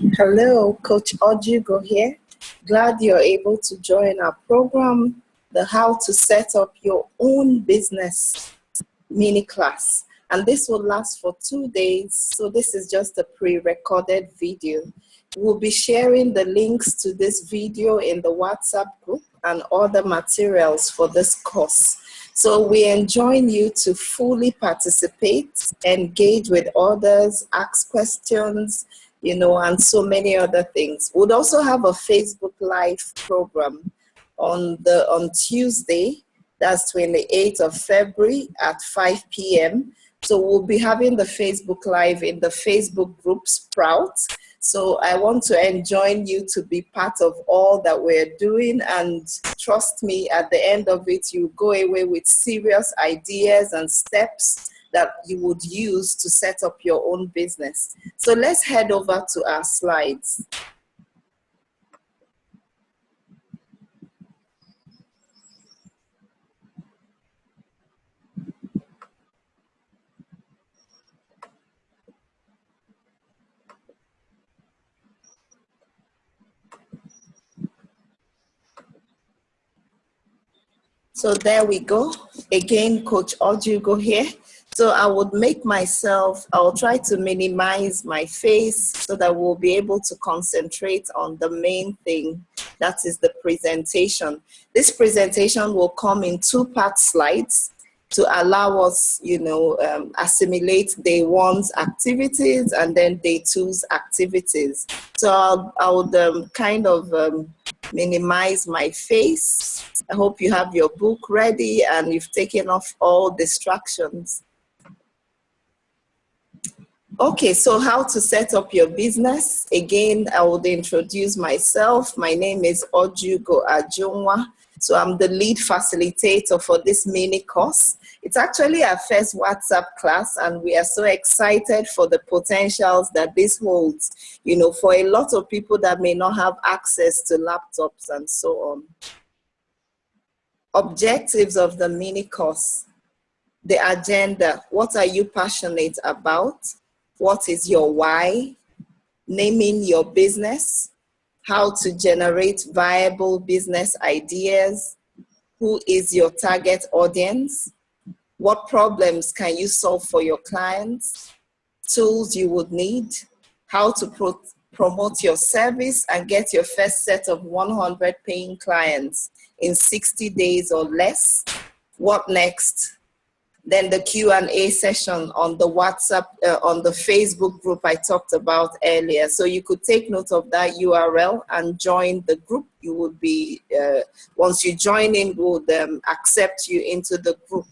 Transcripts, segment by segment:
Hello, Coach Ojugo here. Glad you're able to join our program, the How to Set Up Your Own Business mini class. And this will last for 2 days. So this is just a pre-recorded video. We'll be sharing the links to this video in the WhatsApp group and other materials for this course. So we enjoin you to fully participate, engage with others, ask questions, and so many other things. We'll also have a Facebook Live program on Tuesday, that's 28th of February at 5 p.m. So we'll be having the Facebook Live in the Facebook group Sprout. So I want to enjoin you to be part of all that we're doing, and trust me, at the end of it, you go away with serious ideas and steps that you would use to set up your own business. So let's head over to our slides. So there we go. Again, Coach Ojugo here. So I would I'll try to minimize my face so that we'll be able to concentrate on the main thing, that is the presentation. This presentation will come in 2-part slides to allow us, assimilate day 1's activities and then day 2's activities. So I would minimize my face. I hope you have your book ready and you've taken off all distractions. Okay, so how to set up your business. Again, I would introduce myself. My name is Ojugo Ajunwa. So I'm the lead facilitator for this mini course. It's actually our first WhatsApp class, and we are so excited for the potentials that this holds, for a lot of people that may not have access to laptops and so on. Objectives of the mini course. The agenda. What are you passionate about? What is your why? Naming your business. How to generate viable business ideas. Who is your target audience? What problems can you solve for your clients? Tools you would need. How to promote your service and get your first set of 100 paying clients in 60 days or less. What next? Then the Q&A session on the WhatsApp, on the Facebook group I talked about earlier. So you could take note of that URL and join the group. You would be, once you join in, we'll accept you into the group.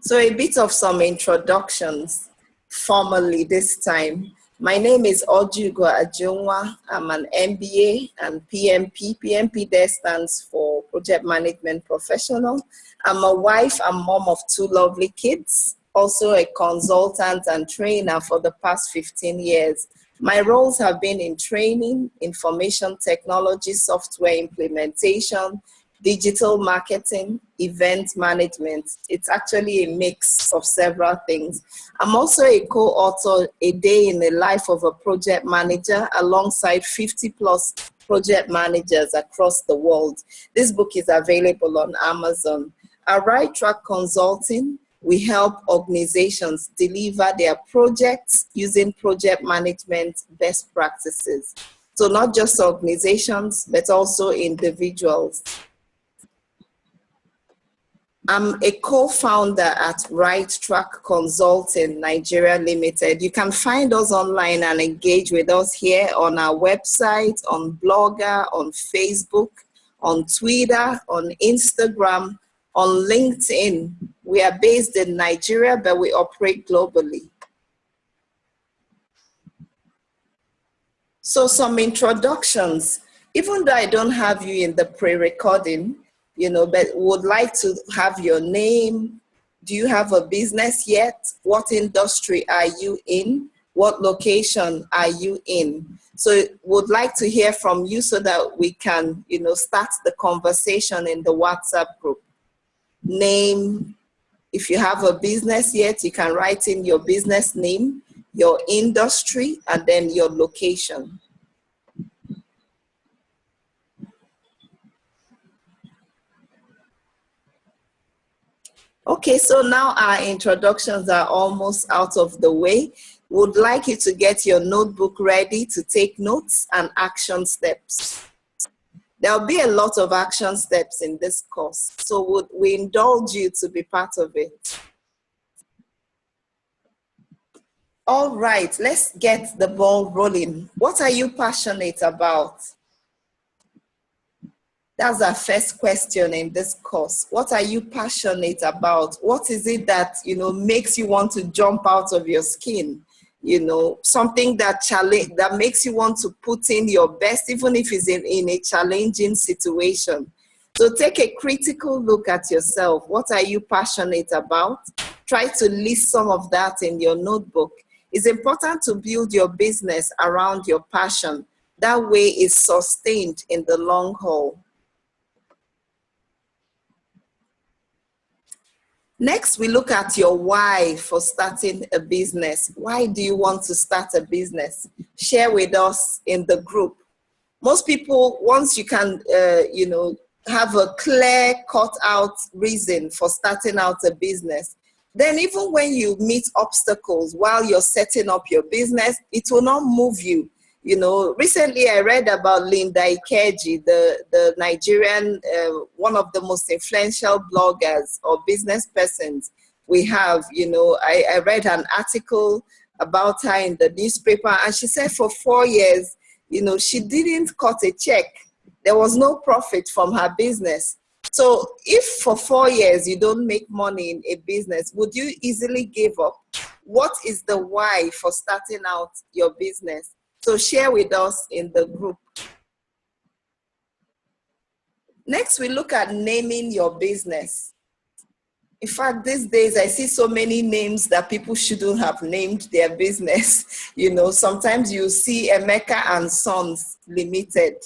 So a bit of some introductions, formally this time. My name is Ojugo Ajunwa. I'm an MBA and PMP. PMP there stands for Project Management Professional. I'm a wife and mom of 2 lovely kids, also a consultant and trainer for the past 15 years. My roles have been in training, information technology, software implementation, digital marketing, event management. It's actually a mix of several things. I'm also a co-author, A Day in the Life of a Project Manager, alongside 50+ project managers across the world. This book is available on Amazon. At Right Track Consulting, we help organizations deliver their projects using project management best practices. So not just organizations, but also individuals. I'm a co-founder at Right Track Consulting Nigeria Limited. You can find us online and engage with us here on our website, on Blogger, on Facebook, on Twitter, on Instagram, on LinkedIn. We are based in Nigeria, but we operate globally. So some introductions. Even though I don't have you in the pre-recording, but would like to have your name. Do you have a business yet? What industry are you in? What location are you in? So would like to hear from you so that we can, start the conversation in the WhatsApp group. Name, If you have a business yet, you can write in your business name, your industry, and then your location. Okay, so now our introductions are almost out of the way. Would like you to get your notebook ready to take notes and action steps. There'll be a lot of action steps in this course, so we indulge you to be part of it. All right, let's get the ball rolling. What are you passionate about? That's our first question in this course. What are you passionate about? What is it that, makes you want to jump out of your skin? Something that makes you want to put in your best, even if it's in a challenging situation. So take a critical look at yourself. What are you passionate about? Try to list some of that in your notebook. It's important to build your business around your passion. That way it's sustained in the long haul. Next, we look at your why for starting a business. Why do you want to start a business? Share with us in the group. Most people, once you can, have a clear, cut out reason for starting out a business, then even when you meet obstacles while you're setting up your business, it will not move you. Recently I read about Linda Ikeji, the Nigerian, one of the most influential bloggers or business persons we have. I read an article about her in the newspaper, and she said for 4 years, she didn't cut a check. There was no profit from her business. So if for 4 years you don't make money in a business, would you easily give up? What is the why for starting out your business? So share with us in the group. Next, we look at naming your business. In fact, these days I see so many names that people shouldn't have named their business. Sometimes you see Emeka and Sons Limited.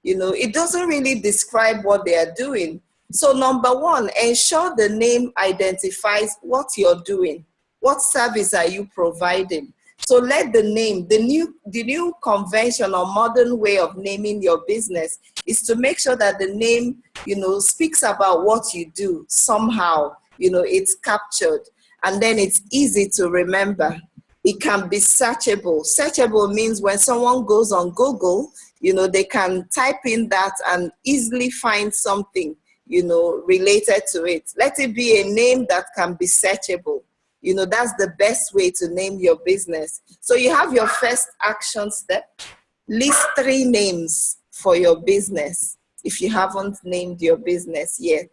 It doesn't really describe what they are doing. So number one, ensure the name identifies what you're doing. What service are you providing? So let the name, the new convention or modern way of naming your business is to make sure that the name, speaks about what you do somehow, it's captured, and then it's easy to remember. It can be searchable. Searchable means when someone goes on Google, they can type in that and easily find something, related to it. Let it be a name that can be searchable. That's the best way to name your business. So you have your first action step. List 3 names for your business if you haven't named your business yet.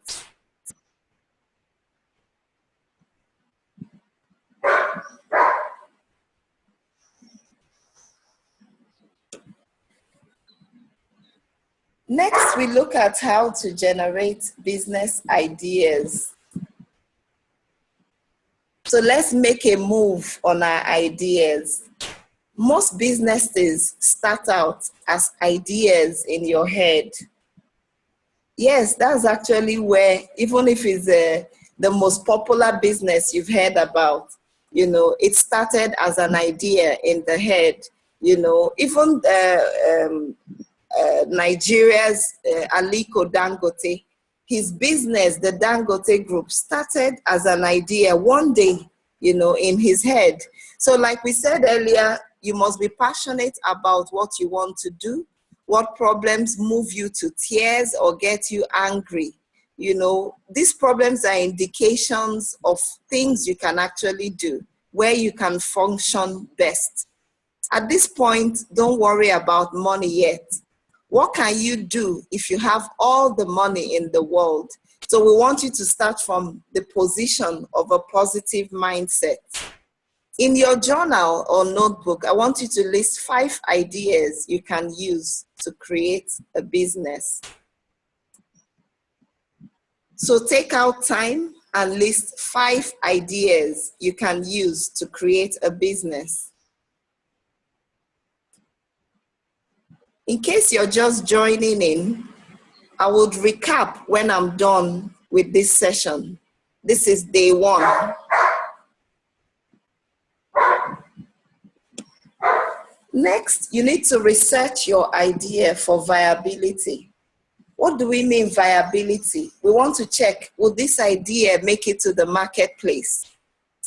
Next, we look at how to generate business ideas. So let's make a move on our ideas. Most businesses start out as ideas in your head. Yes, that's actually where, even if it's the most popular business you've heard about, it started as an idea in the head. Even Nigeria's Aliko Dangote, his business, the Dangote Group, started as an idea one day, in his head. So like we said earlier, you must be passionate about what you want to do, what problems move you to tears or get you angry. These problems are indications of things you can actually do, where you can function best. At this point, don't worry about money yet. What can you do if you have all the money in the world? So we want you to start from the position of a positive mindset. In your journal or notebook, I want you to list 5 ideas you can use to create a business. So take out time and list 5 ideas you can use to create a business. In case you're just joining in, I would recap when I'm done with this session. This is day one. Next, you need to research your idea for viability. What do we mean viability? We want to check, will this idea make it to the marketplace?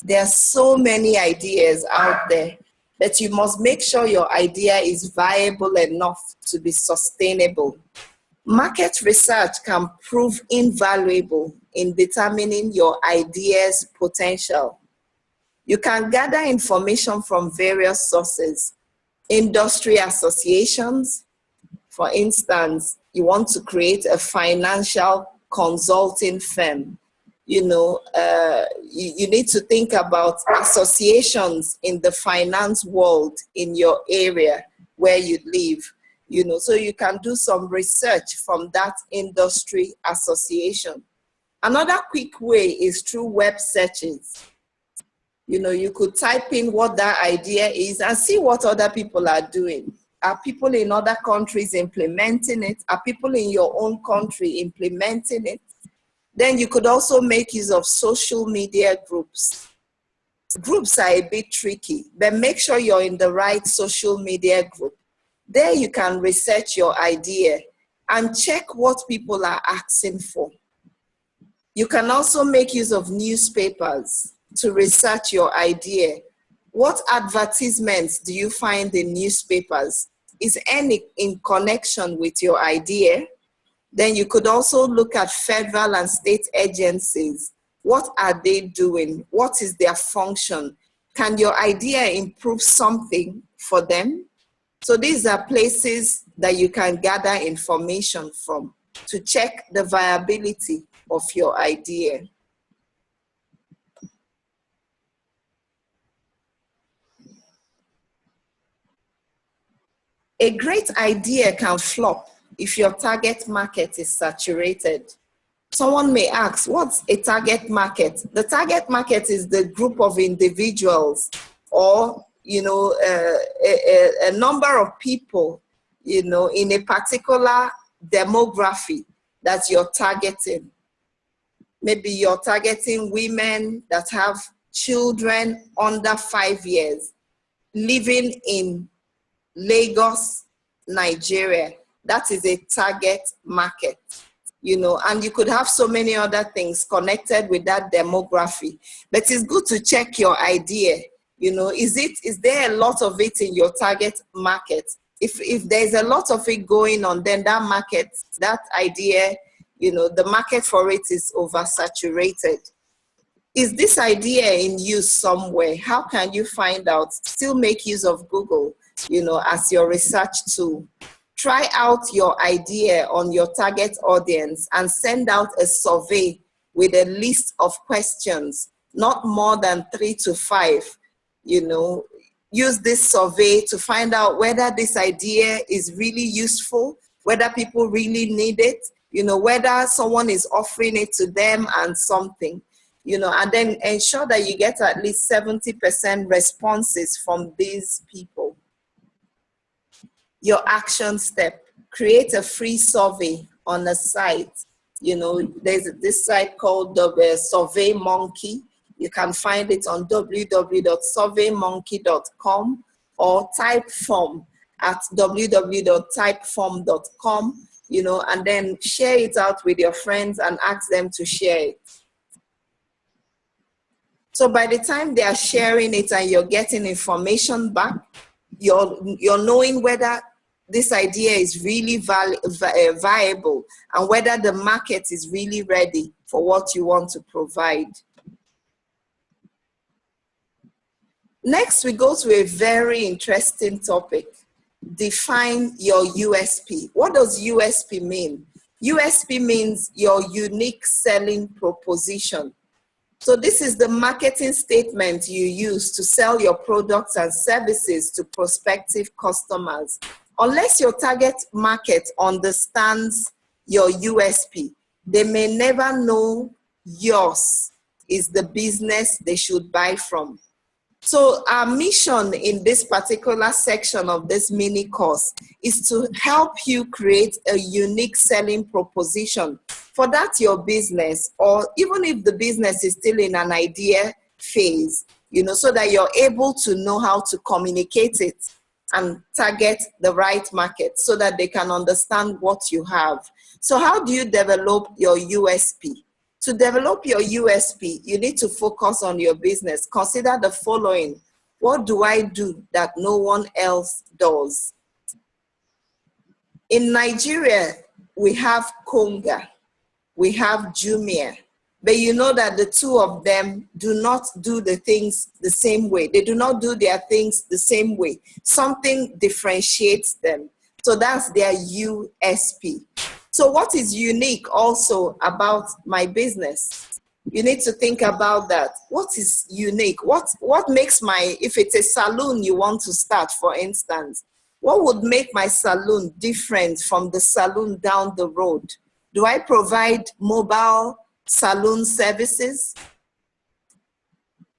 There are so many ideas out there, but you must make sure your idea is viable enough to be sustainable. Market research can prove invaluable in determining your idea's potential. You can gather information from various sources, industry associations. For instance, you want to create a financial consulting firm. You need to think about associations in the finance world in your area where you live. So you can do some research from that industry association. Another quick way is through web searches. You could type in what that idea is and see what other people are doing. Are people in other countries implementing it? Are people in your own country implementing it? Then you could also make use of social media groups. Groups are a bit tricky, but make sure you're in the right social media group. There you can research your idea and check what people are asking for. You can also make use of newspapers to research your idea. What advertisements do you find in newspapers? Is any in connection with your idea? Then you could also look at federal and state agencies. What are they doing? What is their function? Can your idea improve something for them? So these are places that you can gather information from to check the viability of your idea. A great idea can flop if your target market is saturated. Someone may ask, what's a target market? The target market is the group of individuals or, a number of people, in a particular demography that you're targeting. Maybe you're targeting women that have children under 5 years living in Lagos, Nigeria. That is a target market, and you could have so many other things connected with that demography. But it's good to check your idea. Is there a lot of it in your target market? If there's a lot of it going on, then that market, that idea, the market for it is oversaturated. Is this idea in use somewhere? How can you find out? Still make use of Google, as your research tool. Try out your idea on your target audience and send out a survey with a list of questions, not more than 3 to 5. Use this survey to find out whether this idea is really useful, whether people really need it, whether someone is offering it to them and something. And then ensure that you get at least 70% responses from these people. Your action step, create a free survey on a site. There's this site called the Survey Monkey. You can find it on www.surveymonkey.com or Typeform at www.typeform.com, and then share it out with your friends and ask them to share it. So by the time they are sharing it and you're getting information back, you're knowing whether this idea is really viable and whether the market is really ready for what you want to provide. Next, we go to a very interesting topic. Define your USP. What does USP mean? USP means your unique selling proposition. So this is the marketing statement you use to sell your products and services to prospective customers. Unless your target market understands your USP, they may never know yours is the business they should buy from. So our mission in this particular section of this mini course is to help you create a unique selling proposition for that your business, or even if the business is still in an idea phase, so that you're able to know how to communicate it and target the right market so that they can understand what you have. So how do you develop your USP? To develop your USP, you need to focus on your business. Consider the following. What do I do that no one else does? In Nigeria, we have Konga, we have Jumia, but you know that the two of them do not do the things the same way. They do not do their things the same way. Something differentiates them. So that's their USP. So what is unique also about my business? You need to think about that. What is unique? What makes if it's a salon you want to start, for instance, what would make my salon different from the salon down the road? Do I provide mobile salon services?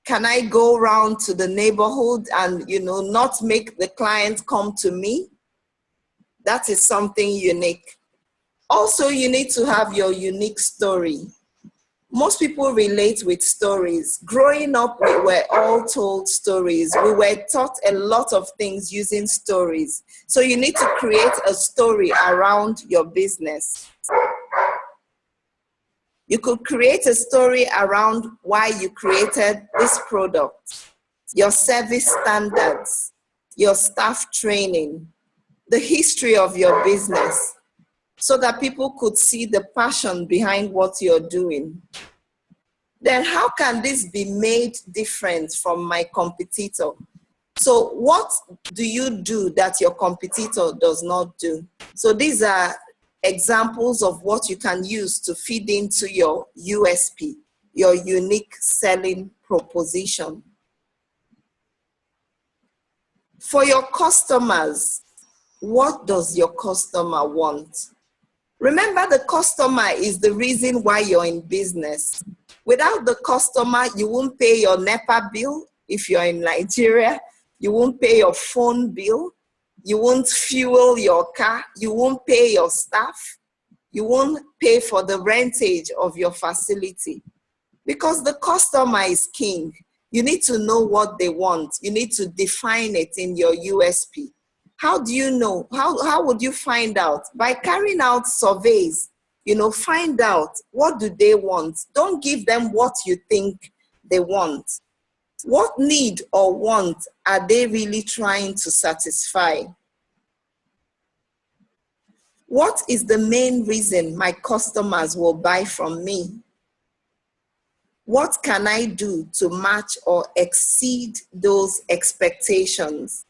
Can I go around to the neighborhood and, not make the client come to me? That is something unique. Also, you need to have your unique story. Most people relate with stories. Growing up, we were all told stories. We were taught a lot of things using stories. So you need to create a story around your business. You could create a story around why you created this product, your service standards, your staff training, the history of your business, so that people could see the passion behind what you're doing. Then how can this be made different from my competitor? So what do you do that your competitor does not do? So these are examples of what you can use to feed into your USP, your unique selling proposition. For your customers, what does your customer want? Remember, the customer is the reason why you're in business. Without the customer, you won't pay your NEPA bill if you're in Nigeria. You won't pay your phone bill. You won't fuel your car. You won't pay your staff. You won't pay for the rentage of your facility. Because the customer is king. You need to know what they want. You need to define it in your USP. How do you know? How would you find out? By carrying out surveys. Find out, what do they want? Don't give them what you think they want. What need or want are they really trying to satisfy? What is the main reason my customers will buy from me? What can I do to match or exceed those expectations?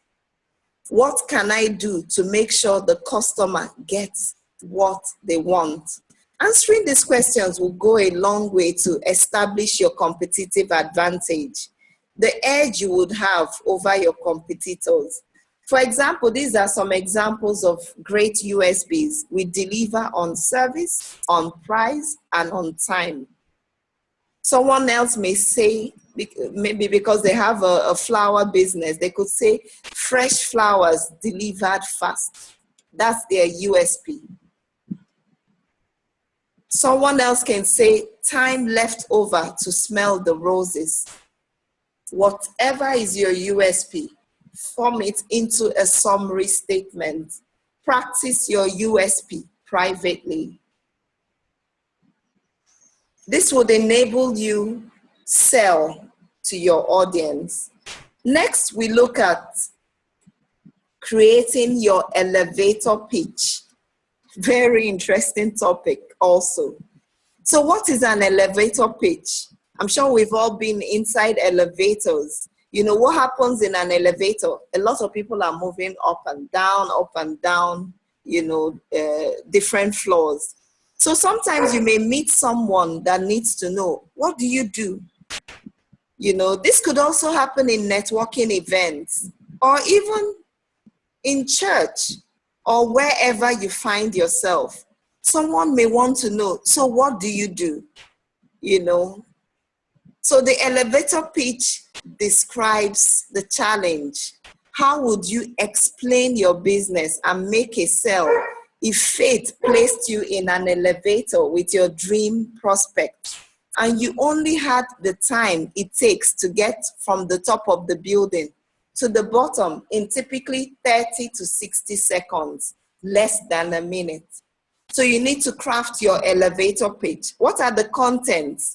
What can I do to make sure the customer gets what they want? Answering these questions will go a long way to establish your competitive advantage, the edge you would have over your competitors. For example, these are some examples of great USBs. We deliver on service, on price, and on time. Someone else may say, maybe because they have a flower business, they could say fresh flowers delivered fast. That's their USP. Someone else can say time left over to smell the roses. Whatever is your USP, form it into a summary statement. Practice your USP privately. This would enable you sell to your audience. Next, we look at creating your elevator pitch. Very interesting topic also. So what is an elevator pitch? I'm sure we've all been inside elevators. What happens in an elevator? A lot of people are moving up and down, different floors. So sometimes you may meet someone that needs to know, what do you do? This could also happen in networking events, or even in church, or wherever you find yourself. Someone may want to know, so what do you do? So the elevator pitch describes the challenge. How would you explain your business and make a sale if fate placed you in an elevator with your dream prospect and you only had the time it takes to get from the top of the building to the bottom in typically 30 to 60 seconds, less than a minute? So you need to craft your elevator pitch. What are the contents?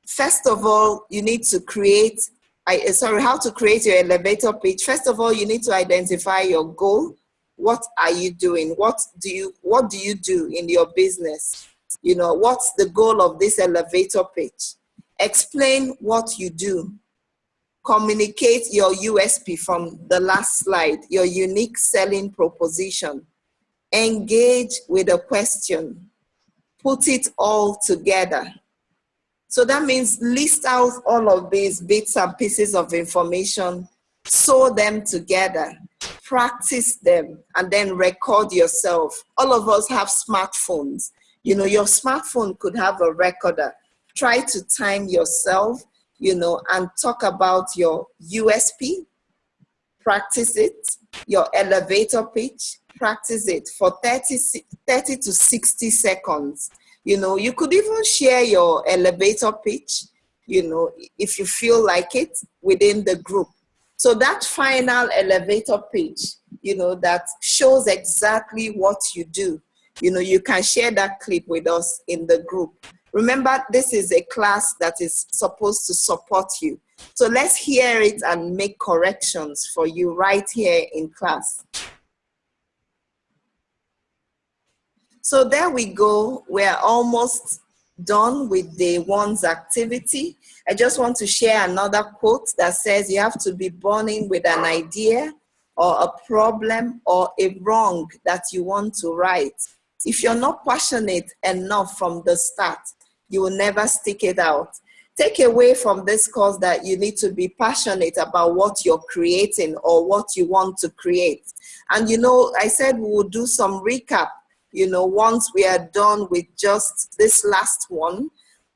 First of all, you need to create, how to create your elevator pitch. First of all, you need to identify your goal. What are you doing? What do you do in your business? You know, what's the goal of this elevator pitch? Explain what you do. Communicate your USP from the last slide, your unique selling proposition. Engage with a question. Put it all together. So that means list out all of these bits and pieces of information, sew them together, practice them, and then record yourself. All of us have smartphones. You know, your smartphone could have a recorder. Try to time yourself, you know, and talk about your USP, practice it, your elevator pitch, practice it for 30 to 60 seconds. You know, you could even share your elevator pitch, you know, if you feel like it, within the group. So that final elevator pitch, you know, that shows exactly what you do, you know, you can share that clip with us in the group. Remember, this is a class that is supposed to support you. So let's hear it and make corrections for you right here in class. So there we go. We're almost done with day one's activity. I just want to share another quote that says you have to be born in with an idea or a problem or a wrong that you want to right. If you're not passionate enough from the start, you will never stick it out. Take away from this course that you need to be passionate about what you're creating or what you want to create. And you know, I said we will do some recap. You know, once we are done with just this last one,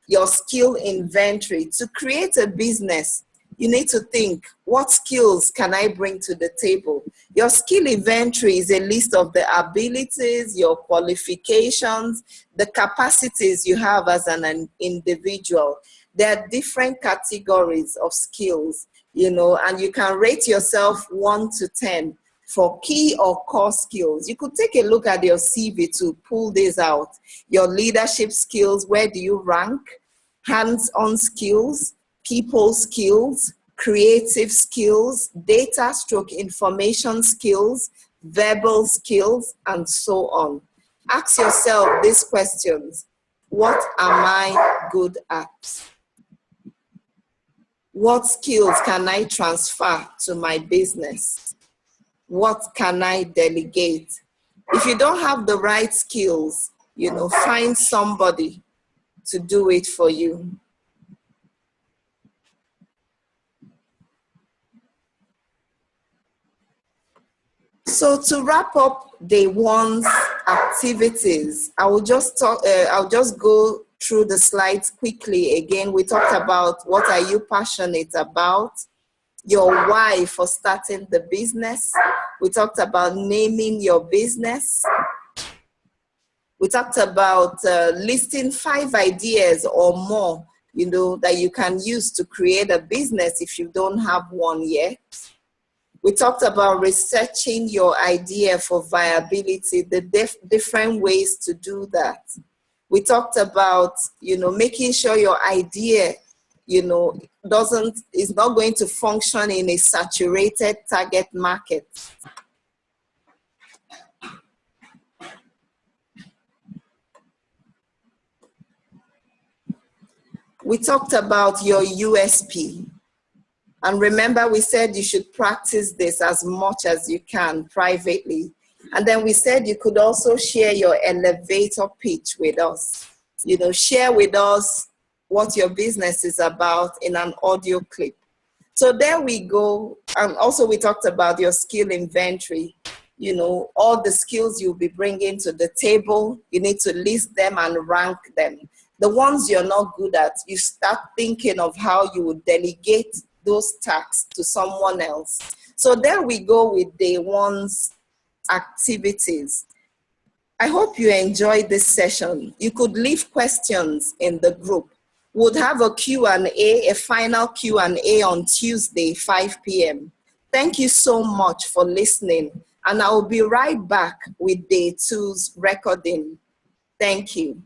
your skill inventory. To create a business, you need to think, what skills can I bring to the table? Your skill inventory is a list of the abilities, your qualifications, the capacities you have as an individual. There are different categories of skills, you know, and you can rate yourself 1 to 10. For key or core skills. You could take a look at your CV to pull this out. Your leadership skills, where do you rank? Hands-on skills, people skills, creative skills, data/information skills, verbal skills, and so on. Ask yourself these questions. What am I good at? What skills can I transfer to my business? What can I delegate? If you don't have the right skills, you know, find somebody to do it for you. So to wrap up day one's activities, I will just I'll just go through the slides quickly again. We talked about what are you passionate about, your why for starting the business. We talked about naming your business. We talked about listing 5 ideas or more, you know, that you can use to create a business if you don't have one yet. We talked about researching your idea for viability, the different ways to do that. We talked about, you know, making sure your idea, you know, is not going to function in a saturated target market. We talked about your USP. And remember, we said you should practice this as much as you can privately. And then we said you could also share your elevator pitch with us. You know, share with us what your business is about in an audio clip. So there we go. And also we talked about your skill inventory. You know, all the skills you'll be bringing to the table, you need to list them and rank them. The ones you're not good at, you start thinking of how you would delegate those tasks to someone else. So there we go with day one's activities. I hope you enjoyed this session. You could leave questions in the group. We'll have a Q&A, a final Q&A on Tuesday, 5 p.m. Thank you so much for listening, and I'll be right back with day two's recording. Thank you.